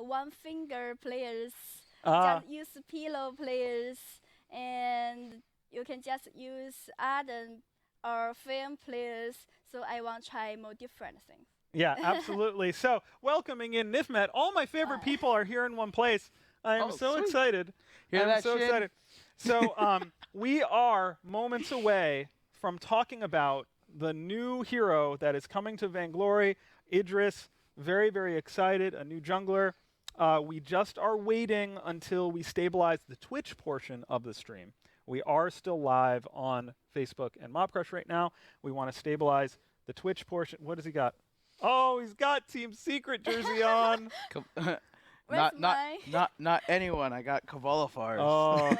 one finger players, Ah, just use pillow players, and you can just use Arden or film players. So I want to try more different things. yeah, absolutely. So, welcoming in Nifmet, all my favorite Uh, people are here in one place. I am Oh, so sweet. excited. Hear I'm that, so Shin? excited. So, we are moments away from talking about the new hero that is coming to Vainglory, Idris. Very, very excited. A new jungler. We just are waiting until we stabilize the Twitch portion of the stream. We are still live on Facebook and Mobcrush right now. We want to stabilize the Twitch portion. What has he got? Oh, he's got Team Secret jersey on. Not Where's not my? not anyone. I got Kavalafar's. Oh,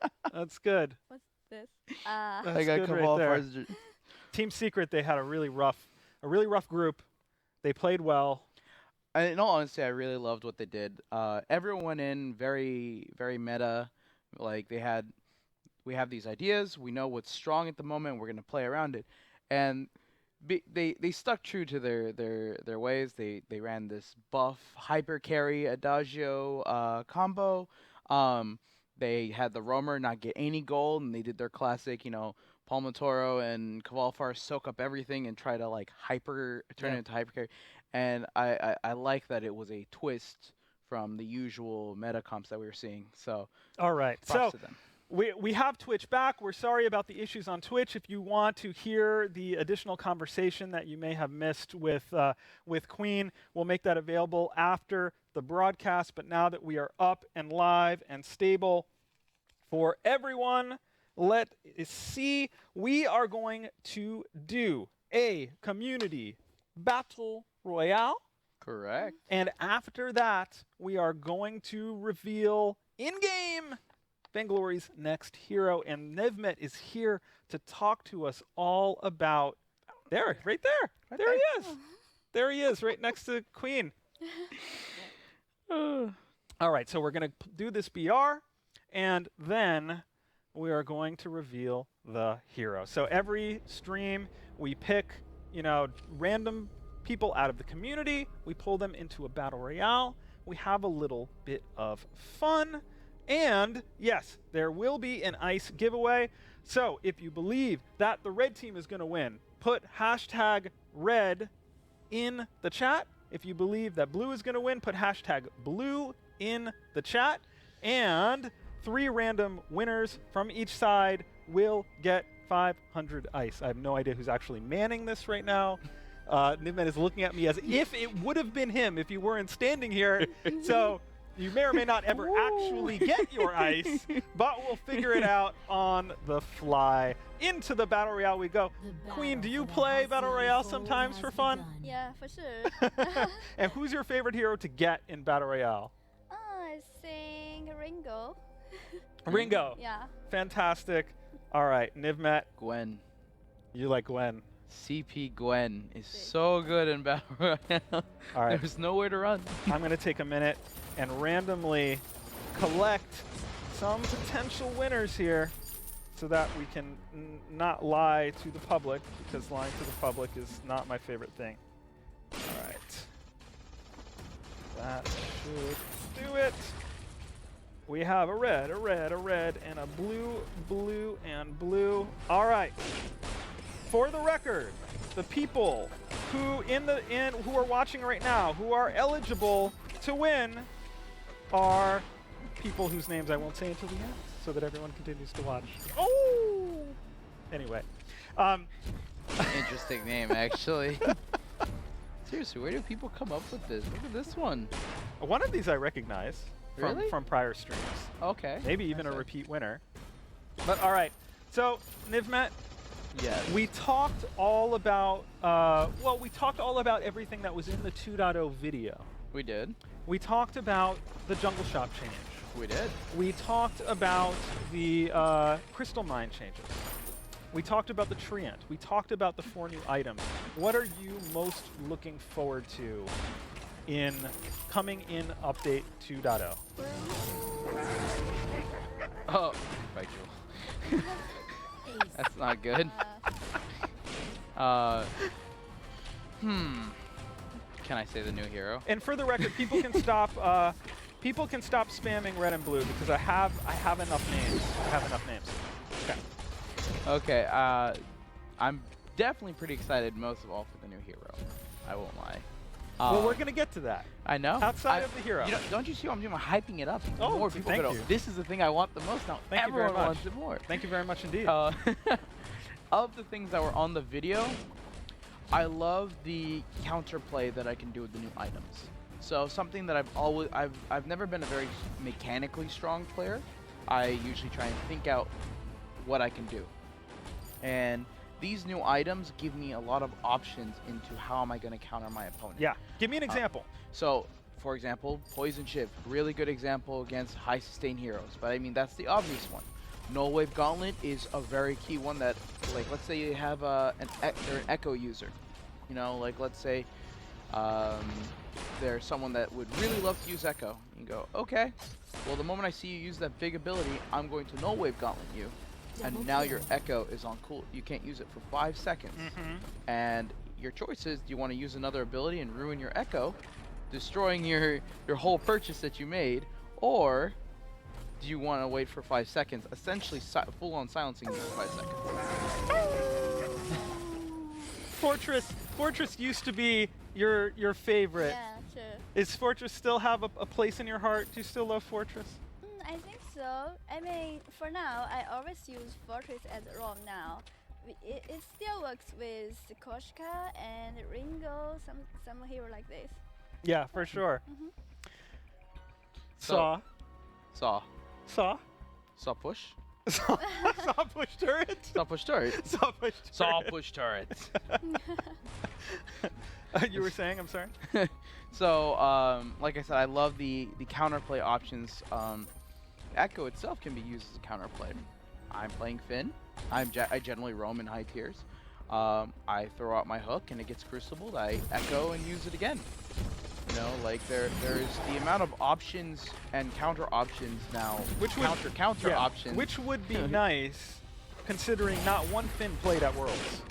Uh, that's good. what's this? That's I got good right there. Kavalafar's. Team Secret, they had a really rough group. They played well. In all honesty, I really loved what they did. Everyone went in very very meta. Like we have these ideas. We know what's strong at the moment. We're gonna play around it, and they stuck true to their ways. They ran this buff hyper carry adagio combo. They had the roamer not get any gold, and they did their classic, Palmatoro and Kavalfar soak up everything and try to like hyper turn Yeah. it into hyper carry. And I like that it was a twist from the usual meta comps that we were seeing. So All right. props So to them. we have Twitch back. We're sorry about the issues on Twitch. If you want to hear the additional conversation that you may have missed with Queen, we'll make that available after the broadcast. But now that we are up and live and stable for everyone, let's see. We are going to do a community battle royale. Correct. And after that, we are going to reveal in-game Vainglory's next hero. And Nevmet is here to talk to us all about... There, right there. There he is. There he is, right next to Queen. All right, so we're going to do this BR, and then we are going to reveal the hero. So every stream, we pick, random people out of the community. We pull them into a battle royale. We have a little bit of fun. And yes, there will be an ice giveaway. So if you believe that the red team is going to win, put #red in the chat. If you believe that blue is going to win, put #blue in the chat. And 3 random winners from each side will get 500 ice. I have no idea who's actually manning this right now. Nivman is looking at me as if it would have been him if you weren't standing here. So you may or may not ever actually get your ice, but we'll figure it out on the fly. Into the Battle Royale we go. Queen, do you play Battle Royale sometimes for fun? Yeah, for sure. And who's your favorite hero to get in Battle Royale? I think Ringo. Ringo. Yeah. Fantastic. All right, Nivmet, Gwen. you like Gwen. CP Gwen is so good in Battle Royale. All right. There's nowhere to run. I'm going to take a minute and randomly collect some potential winners here so that we can not lie to the public, because lying to the public is not my favorite thing. All right. That should do it. We have a red, and a blue, and blue. All right. For the record, the people who who are watching right now, who are eligible to win, are people whose names I won't say until the end, so that everyone continues to watch. Oh! Anyway. Interesting name, actually. Seriously, where do people come up with this? Look at this one. One of these I recognize Really? from prior streams. Okay. Maybe even a Nice. repeat winner. But all right. So, Nivmet, Yes. we talked all about everything that was in the 2.0 video. We did. We talked about the jungle shop change. We did. We talked about the crystal mine changes. We talked about the treant. We talked about the 4 new items. What are you most looking forward to in coming in update 2.0? Oh, right, Jewel. That's not good. Can I say the new hero? And for the record, people can stop. People can stop spamming red and blue because I have enough names. I have enough names. Okay. Okay. I'm definitely pretty excited, most of all, for the new hero. I won't lie. Well, we're gonna get to that. I know. Outside of the hero. You know, don't you see what I'm doing? I'm hyping it up. Oh, more people thank go, you. this is the thing I want the most now. Thank you very Everyone much. wants it more. Thank you very much indeed. Of the things that were on the video, I love the counterplay that I can do with the new items. So something that I've never been a very mechanically strong player. I usually try and think out what I can do. And these new items give me a lot of options into how am I going to counter my opponent. Yeah. Give me an example. So, for example, Poison Shiv, really good example against high sustain heroes. But I mean, that's the obvious one. Null Wave Gauntlet is a very key one that, like, let's say you have an Echo user. You know, like, let's say there's someone that would really love to use Echo. You go, okay, well, the moment I see you use that big ability, I'm going to Null Wave Gauntlet you. And now your Echo is on cool. You can't use it for 5 seconds. And your choice is, do you want to use another ability and ruin your Echo, destroying your whole purchase that you made, or do you want to wait for 5 seconds, essentially full-on silencing you for 5 seconds? Fortress used to be your favorite. Yeah, sure. Is Fortress still have a place in your heart? Do you still love Fortress? I think so. I mean, for now, I always use Fortress as ROM now. It still works with Koshka and Ringo, some hero like this. Yeah, for sure. Saw push. Saw push turret. Saw push turret. Saw push turret. Saw push turret. You were saying? I'm sorry. So, like I said, I love the counterplay options. Echo itself can be used as a counterplay. I'm playing Finn. I generally roam in high tiers. I throw out my hook and it gets crucibled. I Echo and use it again. You know, like there's the amount of options and counter options now. Counter options. Which would be nice, considering not one Finn played at Worlds.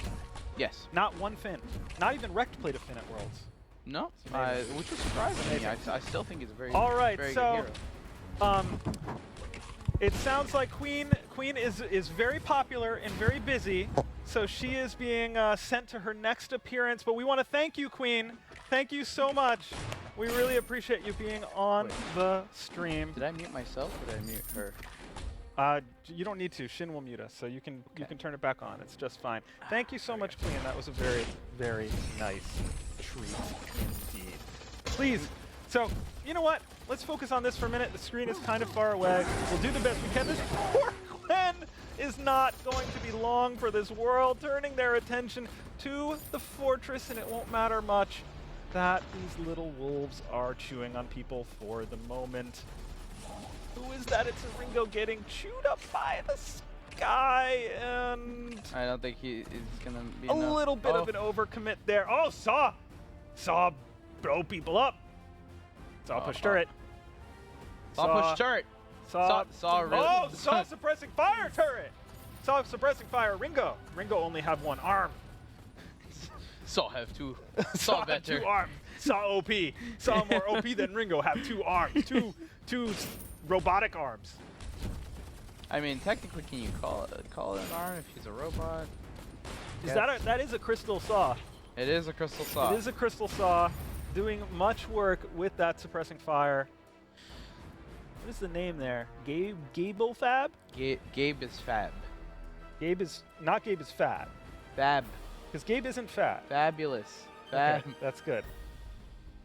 Yes. Not one Finn. Not even Rect played a Finn at Worlds. No, which was surprising to me. I still think it's a very, all right, very so, good hero. It sounds like Queen is very popular and very busy, so she is being sent to her next appearance. But we want to thank you, Queen. Thank you so much. We really appreciate you being on the stream. Did I mute myself or did I mute her? You don't need to. Shin will mute us, so you can turn it back on. It's just fine. Thank you so much, Queen. That was a very, very nice treat indeed. Please. So, you know what? Let's focus on this for a minute. The screen is kind of far away. We'll do the best we can. This poor Gwen is not going to be long for this world, turning their attention to the fortress, and it won't matter much that these little wolves are chewing on people for the moment. Who is that? It's a Ringo getting chewed up by the sky, and I don't think he is gonna be a little bit of an overcommit there. Oh, Saw blow people up. Saw push turret. Saw push turret. Saw really. Oh, Saw suppressing fire turret. Saw suppressing fire. Ringo only have one arm. Saw have two. Saw have two arms. Saw OP. Saw more OP than Ringo have 2 arms. Two robotic arms. I mean, technically, can you call it an arm if he's a robot? Is that is a crystal saw? It is a crystal saw. It is a crystal saw, doing much work with that suppressing fire. What is the name there? Gable Fab? Gabe is fab. Gabe is fab. Fab. Because Gabe isn't fab. Fabulous. Fab. Okay, that's good.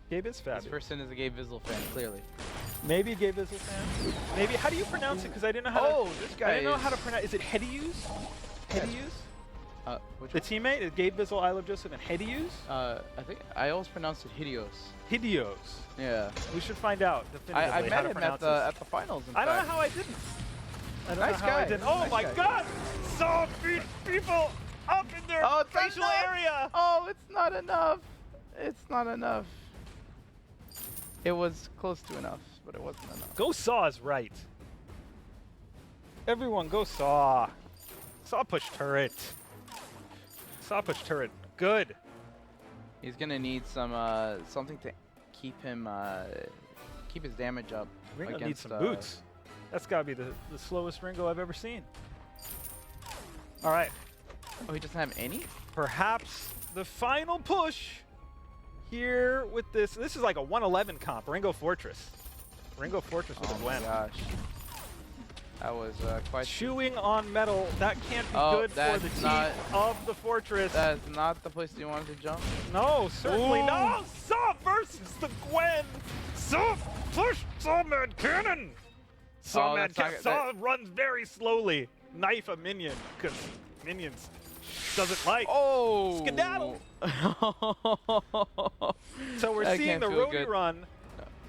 Gabe is fab. This person is a Gabe Vizzle fan, clearly. Maybe Gabe Vizzle fan. Maybe. How do you pronounce it? Because I didn't know how. Oh, this guy. I didn't know how to pronounce. Is it Hedius? Hedius? Which the teammate is Gabe Vizzle, I Love Joseph, and Hedius? I think I always pronounce it Hideos. Hideos. Yeah. We should find out definitively I met how to him pronounce at the finals. I don't know how I didn't. I don't Nice know how guy. I didn't. Oh Nice my guy. God! Saw people up in their Oh, it's not facial enough. area. Oh, it's not enough. It's not enough. It was close to enough, but it wasn't enough. Go Saw is right. Everyone go Saw. Saw push turret. Saw push turret. Good. He's gonna need some something to keep him keep his damage up. Ringo needs against, some boots. That's got to be the slowest Ringo I've ever seen. All right. Oh, he doesn't have any? Perhaps the final push here with this. This is like a 111 comp. Ringo Fortress. Ringo Fortress with a Gwen. Oh my gosh. That was quite... Chewing on metal. That can't be good for the teeth of the Fortress. That's not the place you wanted to jump. No, certainly Ooh. not. Saw versus the Gwen. Saw push. Saw Mad Cannon. Saw Mad Cannon. Saw runs very slowly. Knife a minion because minions doesn't like. Oh. Skedaddle. So we're seeing the roadie run.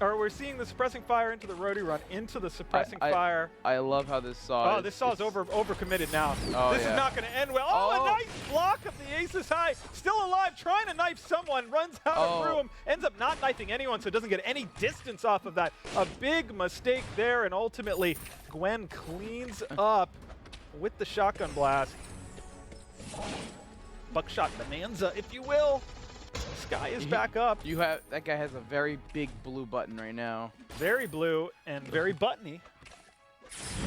Or we're seeing the suppressing fire into the roadie run, into the suppressing fire. I love how this saw. Oh, this saw is overcommitted now. Oh, this is not going to end well. Oh, a nice block of the Aces High. Still alive, trying to knife someone. Runs out of room. Ends up not knifing anyone, so it doesn't get any distance off of that. A big mistake there, and ultimately, Gwen cleans up with the shotgun blast. Buckshot bonanza, if you will. Sky is back up. That guy has a very big blue button right now. Very blue and very buttony.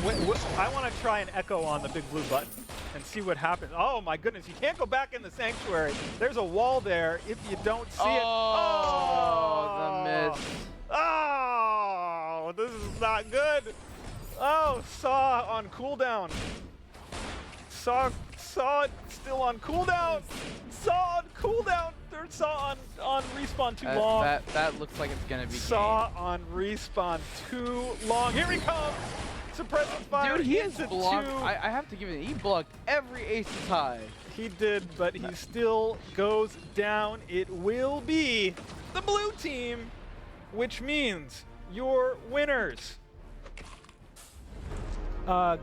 I want to try and echo on the big blue button and see what happens. Oh my goodness, you can't go back in the sanctuary. There's a wall there if you don't see it. Oh, the miss. Oh, this is not good. Oh, Saw on cooldown. Saw still on cooldown. Saw on cooldown. Third Saw on respawn too long. That looks like it's gonna be Saw on respawn too long. Here he comes. Suppressing fire. Dude, he has blocked. I have to give it. He blocked every Aces High. He did, but he still goes down. It will be the blue team, which means your winners.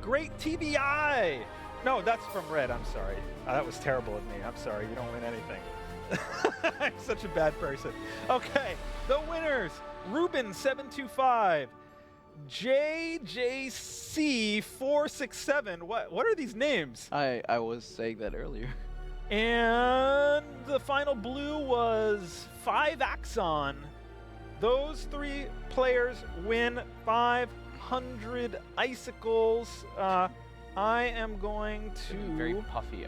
Great TBI. No, that's from Red. I'm sorry. That was terrible of me. I'm sorry. You don't win anything. I'm such a bad person. Okay, the winners: Ruben725, JJC467. What are these names? I was saying that earlier. And the final blue was 5Axon. Those three players win 500 icicles. I am going to... Very puffy.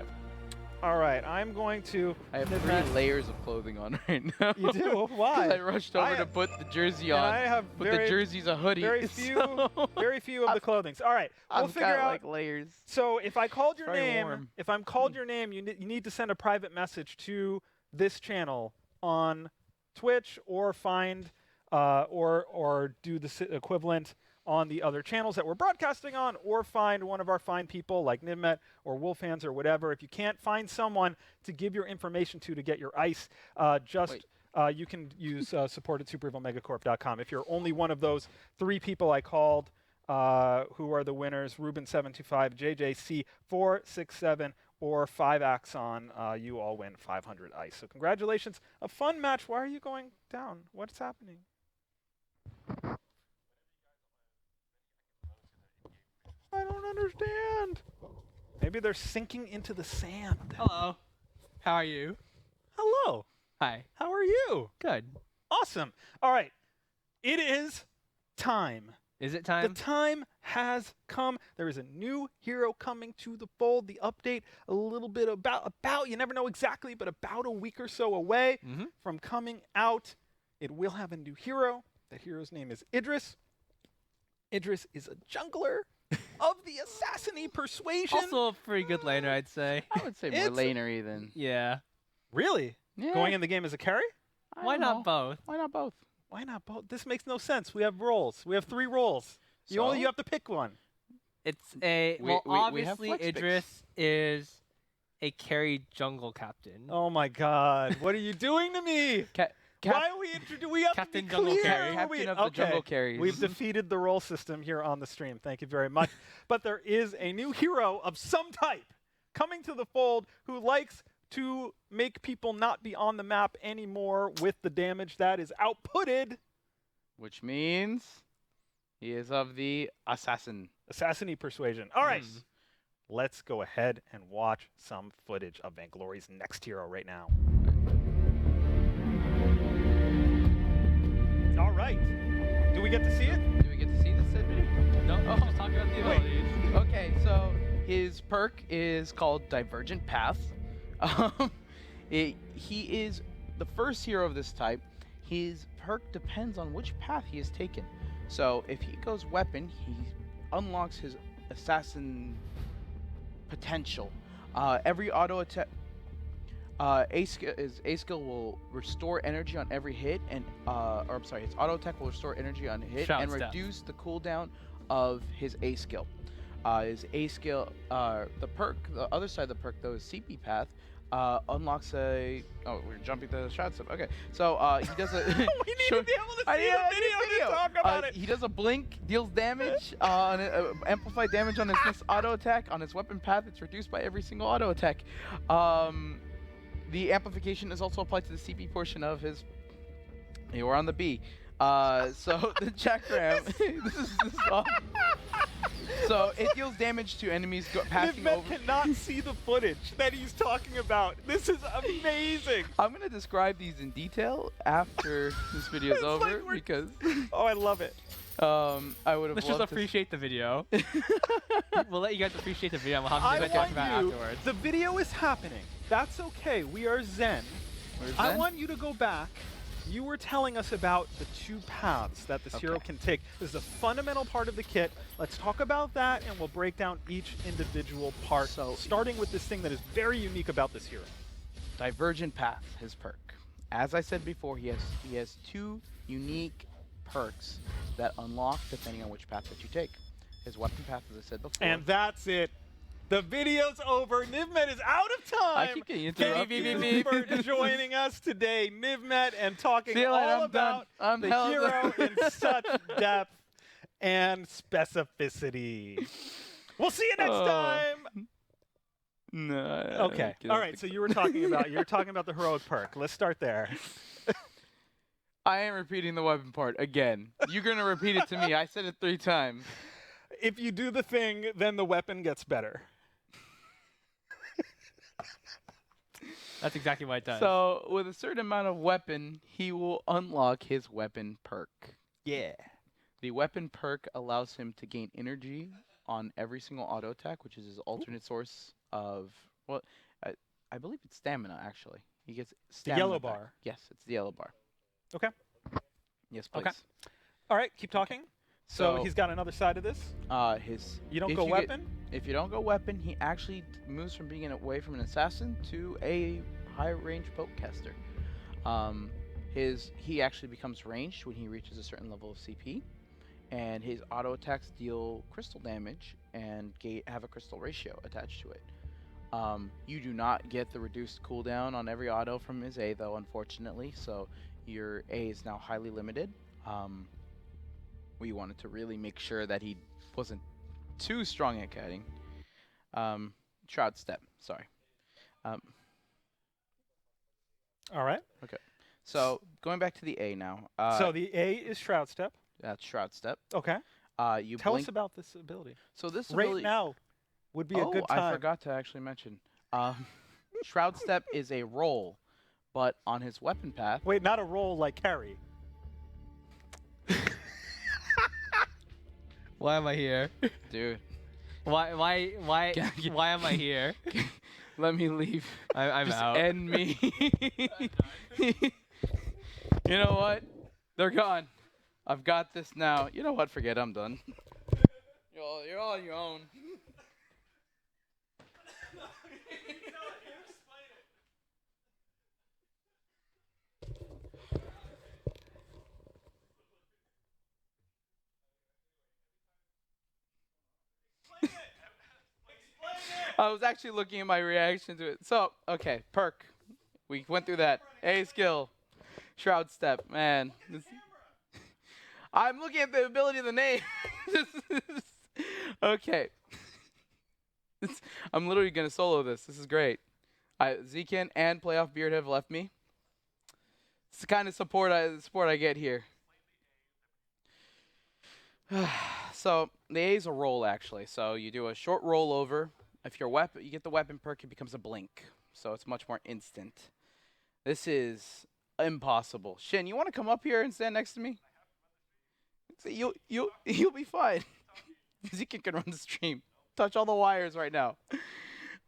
All right, I'm going to... I have 3 layers of clothing on right now. You do? Why? I rushed over to put the jersey on. I have but the jersey's a hoodie. Very few of the clothing. All right, we'll figure out like layers. So if I called your name, warm. if I'm called your name, you need to send a private message to this channel on Twitch, or find or do the equivalent on the other channels that we're broadcasting on, or find one of our fine people like Nibmet or Wolfhands or whatever. If you can't find someone to give your information to get your ice, you can use support at superevilmegacorp.com. If you're only one of those 3 people I called, who are the winners, Ruben725, JJC467, or 5Axon, you all win 500 ice. So congratulations. A fun match. Why are you going down? What's happening? I don't understand. Maybe they're sinking into the sand. Hello. How are you? Hello. Hi. How are you? Good. Awesome. All right. It is time. Is it time? The time has come. There is a new hero coming to the fold. The update a little bit about you never know exactly, but about a week or so away from coming out. It will have a new hero. That hero's name is Idris. Idris is a jungler of the Assassin-y Persuasion. Also a pretty good laner, I'd say. I would say more lanery than... Yeah. Really? Yeah. Going in the game as a carry? Why not both? Why not both? Why not both? This makes no sense. We have roles. We have 3 roles. You have to pick one. It's a... We have obviously flex picks. Idris is a carry jungle captain. Oh my God. What are you doing to me? Why are we we have Captain to be Jungle clear. Carry. Captain of the Jungle Carries. We've defeated the role system here on the stream. Thank you very much. But there is a new hero of some type coming to the fold who likes to make people not be on the map anymore with the damage that is outputted. Which means he is of the Assassin-y Persuasion. All right. Let's go ahead and watch some footage of Vainglory's next hero right now. All right. Do we get to see it? Do we get to see this said video? No, Oh. just talking about the Wait. abilities. Okay, so his perk is called Divergent Path. He is the first hero of this type. His perk depends on which path he has taken. So if he goes weapon, he unlocks his assassin potential. Every auto attack, A skill will restore energy on every hit, and his auto attack will restore energy on a hit Shout and step. reduce the cooldown of his A skill. His A skill, the other side of the perk though is CP path. Unlocks a. Oh, we're jumping to the shot step. Okay, so he does a. We need to be able to see the video to talk about it. He does a blink, deals damage, amplified damage on his next auto attack. On his weapon path, it's reduced by every single auto attack. The amplification is also applied to the CP portion of his. Hey, we're on the B. So the Jackram. this is awesome. So it deals damage to enemies passing Nivmet over. cannot see the footage that he's talking about. This is amazing. I'm gonna describe these in detail after this video is It's over like we're- because Oh, I love it. I would have Let's just loved to appreciate the video. We'll let you guys appreciate the video. And we'll I have to talk want about it you. afterwards. The video is happening. That's okay. We are Zen. Where's I Zen? want you to go back. You were telling us about the 2 paths that this hero Okay. can take. This is a fundamental part of the kit. Let's talk about that, and we'll break down each individual part. So- starting with this thing that is very unique about this hero. Divergent Path, his perk. As I said before, he has 2 unique perks that unlock depending on which path that you take. His weapon path, as I said before. And that's it. The video's over. Nivmet is out of time. I keep getting interrupted. Thank you for joining us today, Nivmet, and talking See you later, all I'm done. about I'm the hell hero done. in such depth and specificity. We'll see you next Oh. time. No. Okay. All right. So you were talking about the heroic perk. Let's start there. I am repeating the weapon part again. You're gonna repeat it to me. I said it 3 times. If you do the thing, then the weapon gets better. That's exactly what it does. So with a certain amount of weapon, he will unlock his weapon perk. Yeah. The weapon perk allows him to gain energy on every single auto attack, which is his alternate source of, well, I believe it's stamina, actually. He gets stamina yellow back. bar. Yes, it's the yellow bar. Okay. Yes, please. Okay. All right. Keep talking. So So- he's got another side of this. You You don't go weapon. If you don't go weapon, he actually moves from being away from an assassin to a high range bowcaster. He actually becomes ranged when he reaches a certain level of CP, and his auto attacks deal crystal damage and have a crystal ratio attached to it. You do not get the reduced cooldown on every auto from his A though, unfortunately, so your A is now highly limited. We wanted to really make sure that he wasn't too strong at kiting. Shroud step, sorry. All right. So going back to the A now. So the A is Shroud Step. That's Shroud step. Okay. You Tell blink. us about this ability. So this Right ability. now would be a good time. I forgot to actually mention. Shroud step is a roll, but on his weapon path. Wait, not a roll like carry. Why am I here? Dude, Why am I here? let me leave. I'm Just out. end me. You know what? They're gone. I've got this now. You know what? Forget. I'm done. You're all on your own. I was actually looking at my reaction to it. So, okay, perk. We went through that. A skill. Shroud step. Man. I'm looking at the ability of the name. Okay. I'm literally going to solo this. This is great. Zekin and Playoff Beard have left me. It's the kind of support I get here. So, the A is a roll, actually. So, you do a short roll over. If your weapon, you get the weapon perk, it becomes a blink. So it's much more instant. This is impossible. Shin, you want to come up here and stand next to me? So you'll be fine. Zeke can run the stream. Touch all the wires right now.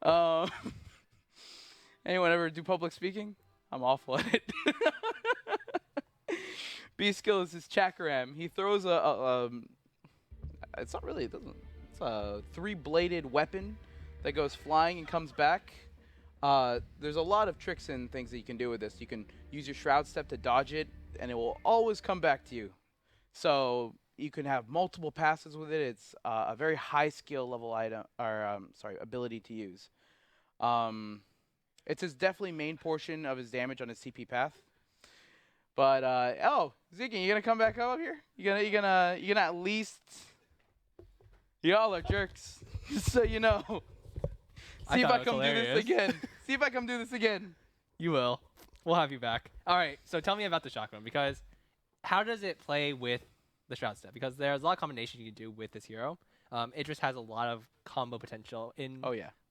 Um, anyone ever do public speaking? I'm awful at it. B skill is his chakram. He throws it's not really, it doesn't, it's a 3-bladed weapon that goes flying and comes back. There's a lot of tricks and things that you can do with this. You can use your Shroud Step to dodge it, and it will always come back to you. So you can have multiple passes with it. It's a very high skill level item, or ability to use. It's his definitely main portion of his damage on his CP path. But oh, Ziggy, you gonna come back up here? You gonna at least? Y'all are jerks, so you know. See if I come do this again. See if I come do this again. You will. We'll have you back. All right. So tell me about the shotgun, because how does it play with the Shroud Step? Because there's a lot of combinations you can do with this hero. Idris has a lot of combo potential in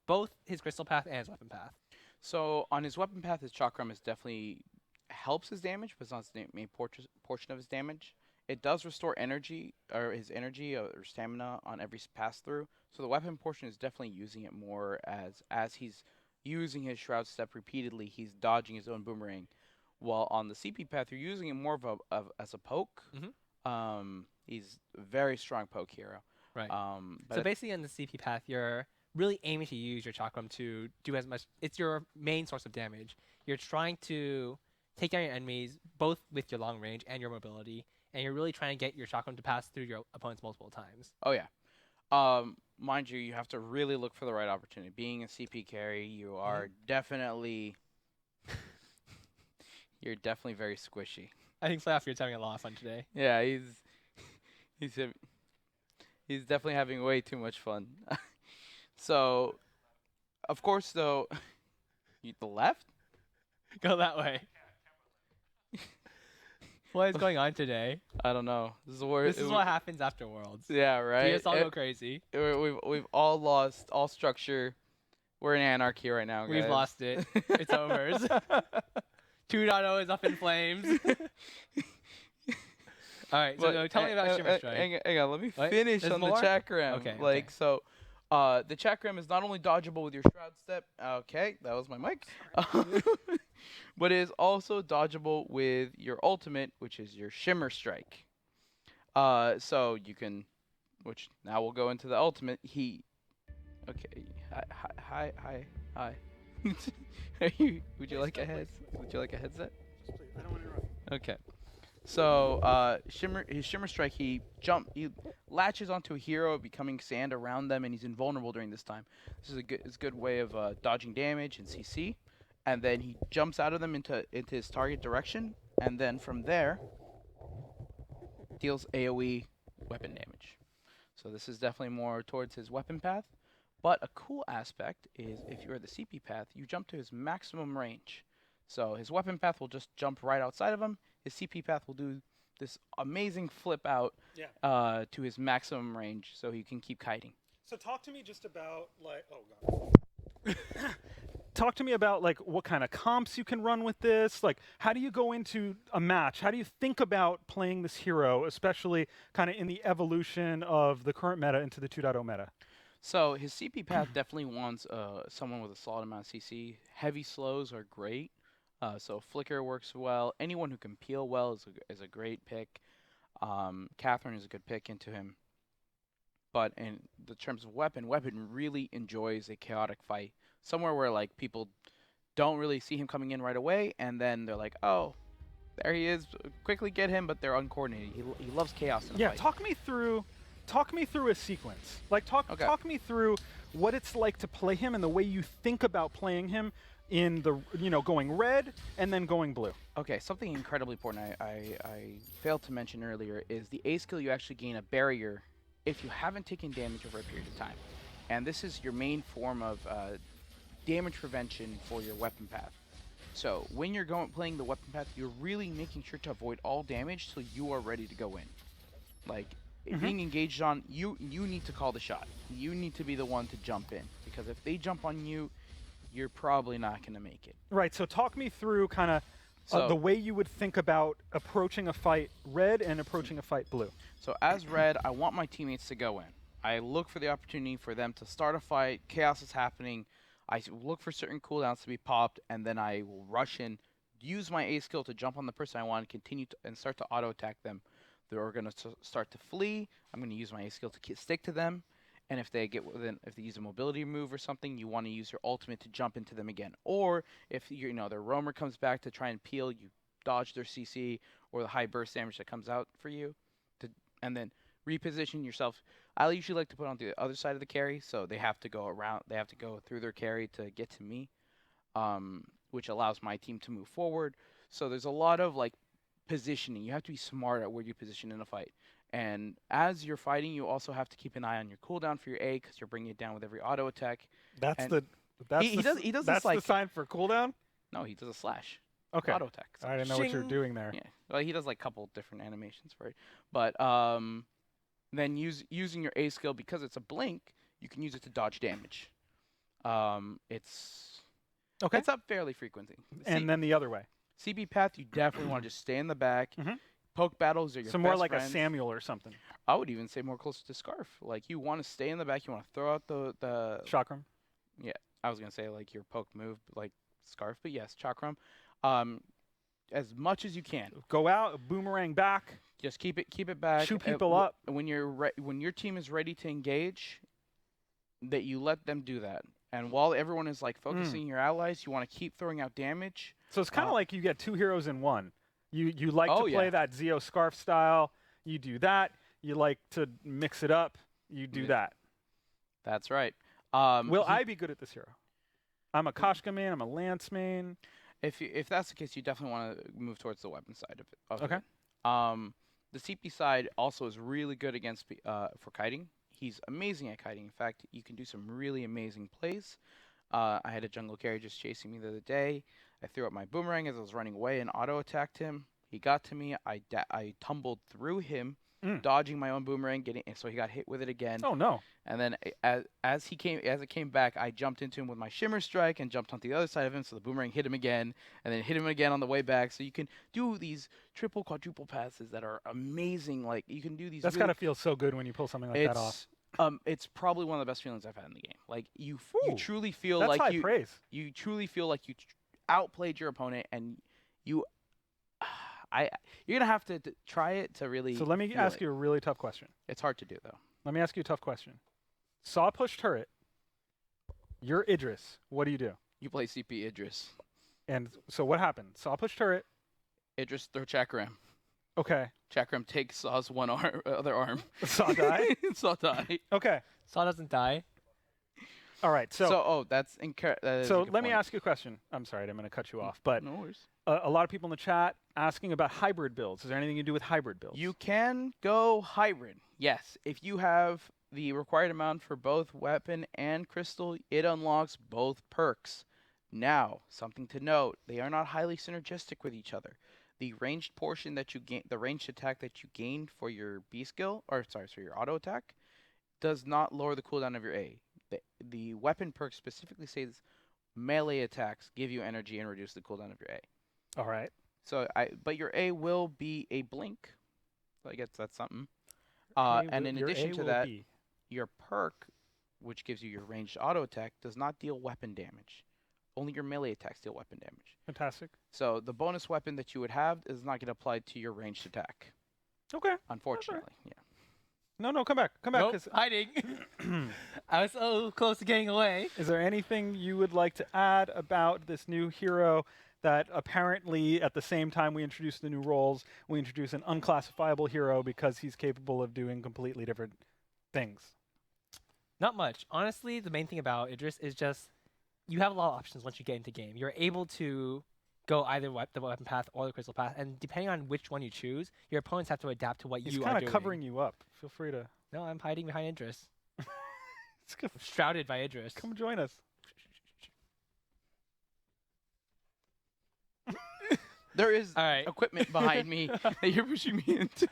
both his crystal path and his weapon path. So on his weapon path, his chakram is definitely helps his damage, but it's not his main portion of his damage. It does restore energy, or his energy or stamina on every pass through. So the weapon portion is definitely using it more as he's using his Shroud Step repeatedly, he's dodging his own boomerang. While on the CP path, you're using it more as a poke. He's a very strong poke hero. Right. So basically on the CP path, you're really aiming to use your chakram to do as much. It's your main source of damage. You're trying to take down your enemies both with your long range and your mobility, and you're really trying to get your chakram to pass through your opponents multiple times. Oh yeah. Mind you have to really look for the right opportunity. Being a CP carry, you are definitely you're definitely very squishy. I think Flyafier's having a lot of fun today. Yeah, he's definitely having way too much fun. So, of course, though, the left? Go that way. What is going on today? I don't know. This is what happens after Worlds. Yeah, right. We just all go crazy. We've all lost all structure. We're in anarchy right now, guys. We've lost it. It's over. 2.0 is up in flames. All right, so tell me about Shimmer Strike. Hang on, let me finish on the chakram. Okay. So, the chakram is not only dodgeable with your Shroud Step. Okay, that was my mic. But it is also dodgeable with your ultimate, which is your Shimmer Strike. So you can, which now we'll go into the ultimate. Okay. Hi. Would you like a headset? Please, I don't want to interrupt. Okay. So his Shimmer Strike, he latches onto a hero, becoming sand around them, and he's invulnerable during this time. This is a good way of dodging damage and CC, and then he jumps out of them into his target direction, and then from there deals AoE weapon damage. So this is definitely more towards his weapon path. But a cool aspect is if you're the CP path, you jump to his maximum range. So his weapon path will just jump right outside of him. His CP path will do this amazing flip out to his maximum range, so he can keep kiting. So talk to me just about talk to me about what kind of comps you can run with this. Like, how do you go into a match? How do you think about playing this hero, especially kind of in the evolution of the current meta into the 2.0 meta? So his CP path definitely wants someone with a solid amount of CC. Heavy slows are great. So Flicker works well. Anyone who can peel well is a great pick. Catherine is a good pick into him. But in the terms of weapon really enjoys a chaotic fight. Somewhere where people don't really see him coming in right away, and then they're like, oh, there he is. Quickly get him, but they're uncoordinated. He loves chaos in a fight. Talk me through a sequence. Talk me through what it's like to play him and the way you think about playing him in the going red and then going blue. Okay, something incredibly important I failed to mention earlier is the A skill. You actually gain a barrier if you haven't taken damage over a period of time, and this is your main form of damage prevention for your weapon path. So when you're playing the weapon path, you're really making sure to avoid all damage so you are ready to go in. Being engaged on, you need to call the shot. You need to be the one to jump in, because if they jump on you, you're probably not going to make it. Right, so talk me through kind of the way you would think about approaching a fight red and approaching a fight blue. So as red, I want my teammates to go in. I look for the opportunity for them to start a fight. Chaos is happening. I look for certain cooldowns to be popped, and then I will rush in, use my A skill to jump on the person I want, and continue to, and start to auto attack them. They're going to start to flee. I'm going to use my A skill to stick to them. And if they get within, if they use a mobility move or something, you want to use your ultimate to jump into them again. Or if their roamer comes back to try and peel, you dodge their CC or the high burst damage that comes out for you, and then reposition yourself. I usually like to put on the other side of the carry, so they have to go around. They have to go through their carry to get to me, which allows my team to move forward. So there's a lot of like positioning. You have to be smart at where you position in a fight. And as you're fighting, you also have to keep an eye on your cooldown for your A because you're bringing it down with every auto attack. That's And the that's he the, does s- he does that's this like the sign for cooldown. no, he does a slash Okay, auto attack. I didn't know what you were Shing. doing there. Yeah, well, he does like a couple different animations for it, but then using your A skill because it's a blink, you can use it to dodge damage. It's Okay, up fairly frequently. and then the other way. CB path, you definitely want to just stay in the back. Mhm. Poke battles are your So more best like friends. a Samuel or something. I would even say more closer to Scarf. Like you want to stay in the back. You want to throw out the. Chakram. I was gonna say like your poke move, like Scarf, but yes, Chakram. As much as you can. Go out, boomerang back, Just keep it back. shoot people up. When when your team is ready to engage, that you let them do that. And while everyone is like focusing your allies, you want to keep throwing out damage. So it's kind of like you get two heroes in one. You like Oh, to play yeah. that Zeo Scarf style. You do that. You like to mix it up. You do Yeah. that. That's right. Will I be good at this hero? I'm a Koshka main. I'm a Lance main. If that's the case, you definitely want to move towards the weapon side of it. Okay. The CP side also is really good against for kiting. He's amazing at kiting. In fact, you can do some really amazing plays. I had a jungle carry just chasing me the other day. I threw up my boomerang as I was running away and auto attacked him. He got to me. I tumbled through him, dodging my own boomerang, so he got hit with it again. Oh no! And then as it came back, I jumped into him with my shimmer strike and jumped onto the other side of him, so the boomerang hit him again, and then hit him again on the way back. So you can do these triple, quadruple passes that are amazing. Like you can do these. That's gotta feel so good when you pull something like that off. It's probably one of the best feelings I've had in the game. Like you Ooh, truly feel That's like high praise. you truly feel like you outplayed your opponent, and you're gonna have to try it to really. So let me feel ask it. you a really tough question. It's hard to do though. Let me ask you a tough question. Saw push turret. You're Idris. What do you do? You play CP Idris. And so what happened? Saw push turret. Idris throw Chakram. Okay. Chakram takes Saw's one arm, other arm. Saw die. Saw die. Okay. Saw doesn't die. All right. So That's incorrect. so let me ask you a question. I'm sorry, I'm going to cut you off, but No worries. a lot of people in the chat asking about hybrid builds. Is there anything you do with hybrid builds? You can go hybrid. Yes, if you have the required amount for both weapon and crystal, it unlocks both perks. Now, something to note, they are not highly synergistic with each other. The ranged portion that you gain, the ranged attack that you gain for your B skill, or sorry, so your auto attack, does not lower the cooldown of your A. The weapon perk specifically says melee attacks give you energy and reduce the cooldown of your A. All right. But your A will be a blink. So I guess that's something. Your And in your addition A to will that, be. your perk, which gives you your ranged auto attack, does not deal weapon damage. Only your melee attacks deal weapon damage. Fantastic. So the bonus weapon that you would have is not going to apply to your ranged attack, Okay. unfortunately. Yeah. No, come back. Come back. Nope, 'Cause hiding. I was so close to getting away. is there anything you would like to add about this new hero that apparently at the same time we introduce the new roles, we introduce an unclassifiable hero because he's capable of doing completely different things? Not much. Honestly, the main thing about Idris is just you have a lot of options once you get into game. You're able to go either the weapon path or the crystal path, and depending on which one you choose, your opponents have to adapt to what He's you are kind doing. of covering you up. Feel free to No, I'm hiding behind Idris. come Shrouded by Idris. join us. There is All right. equipment behind me that you're pushing me into.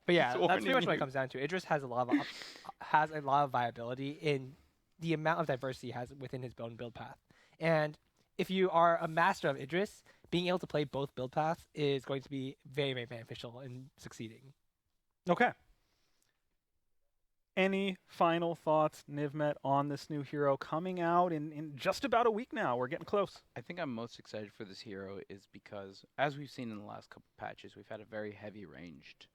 But yeah, It's that's pretty much warning what me. it comes down to. Idris has a lot of viability in the amount of diversity he has within his build path. And if you are a master of Idris, being able to play both build paths is going to be very, very beneficial in succeeding. Okay. Any final thoughts, Nivmet, on this new hero coming out in just about a week now? We're getting close. I think I'm most excited for this hero is because, as we've seen in the last couple patches, we've had a very heavy ranged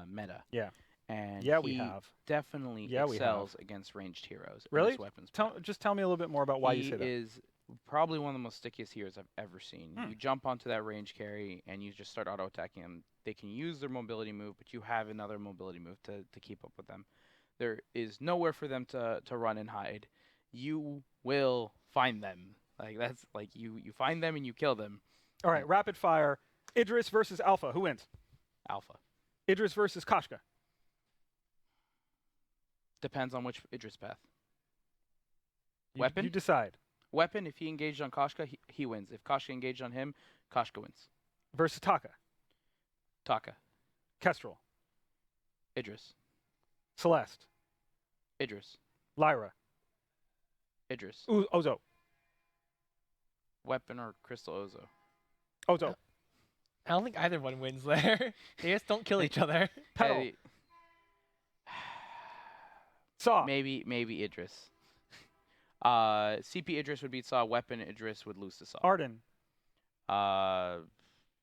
meta. Yeah. And Yeah, he we have. definitely Yeah, we excels against ranged heroes. Really? And his weapons. Just tell me a little bit more about why you say that. He is probably one of the most stickiest heroes I've ever seen. Hmm. You jump onto that range carry and you just start auto attacking them. They can use their mobility move, but you have another mobility move to keep up with them. There is nowhere for them to run and hide. You will find them. Like that's like you find them and you kill them. All right, rapid fire. Idris versus Alpha. Who wins? Alpha. Idris versus Koshka. Depends on which Idris path. You decide. Weapon, if he engaged on Koshka, he wins. If Koshka engaged on him, Koshka wins. Versus Taka. Taka. Kestrel. Idris. Celeste. Idris. Lyra. Idris. Ozo. Weapon or Crystal Ozo. Ozo. I don't think either one wins there. They just don't kill each other. Petal. Hey, Saw. maybe Idris. CP Idris would beat Saw. Weapon Idris would lose to Saw. Arden.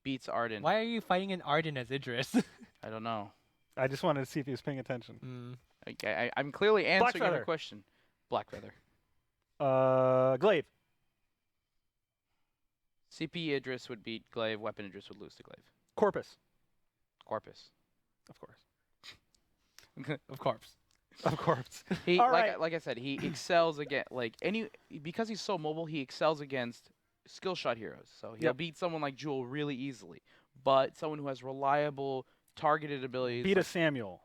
Beats Arden. Why are you fighting an Arden as Idris? I don't know. I just wanted to see if he was paying attention. I'm clearly answering Blackfeather. your question. Blackfeather. Glaive. CP Idris would beat Glaive. Weapon Idris would lose to Glaive. Corpus. Corpus. Of course. Of course. Of course. He All like right. like I said, he excels against because he's so mobile. He excels against skill shot heroes. So he'll Yep. beat someone like Jewel really easily. But someone who has reliable targeted abilities. Beat a like Samuel.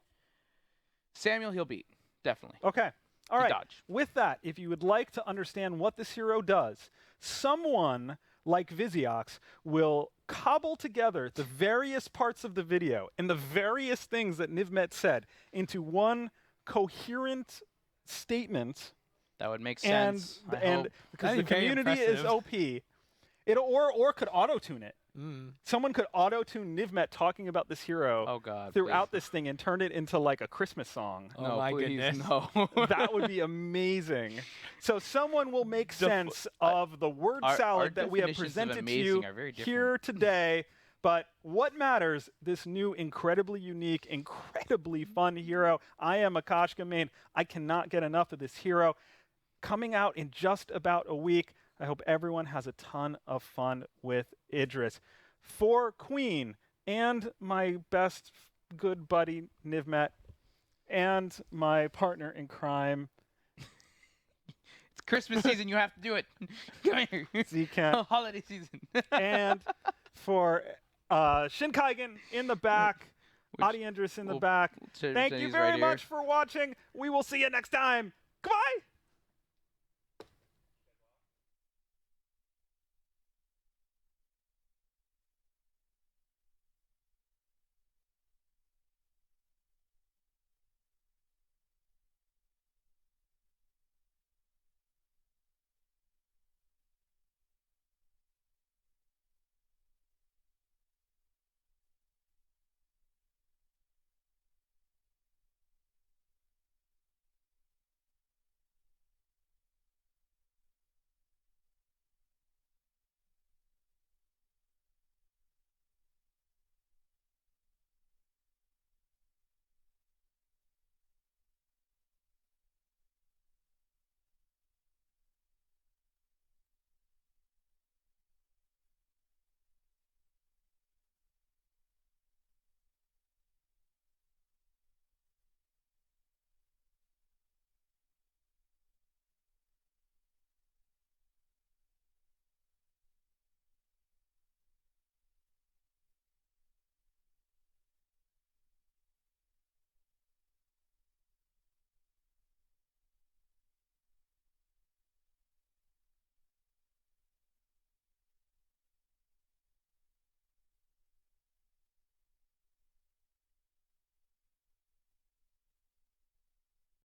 Samuel, he'll beat definitely. Okay. All He right. dodge. With that, if you would like to understand what this hero does, someone like Viziox will cobble together the various parts of the video and the various things that Nivmet said into one coherent statement. That would make And sense. because That'd the be very community is impressive. OP, it or could auto tune it. Mm. Someone could auto tune Nivmet talking about this hero Oh God. throughout please. this thing and turn it into like a Christmas song. Oh No, my please, goodness. no. That would be amazing. So someone will make sense of the word our salad that we have definitions of presented to amazing you are very different. here today. But what matters, this new incredibly unique, incredibly fun hero. I am a Koshka main. I cannot get enough of this hero. Coming out in just about a week. I hope everyone has a ton of fun with Idris. For Queen and my best good buddy Nivmet and my partner in crime, It's Christmas season. You have to do it. Come here. Zcant, Holiday season. and for Shinkaigen in the back, Which- Adi Andrus in the we'll- back. Ch- Thank you Jenny's very right much for watching. We will see you next time.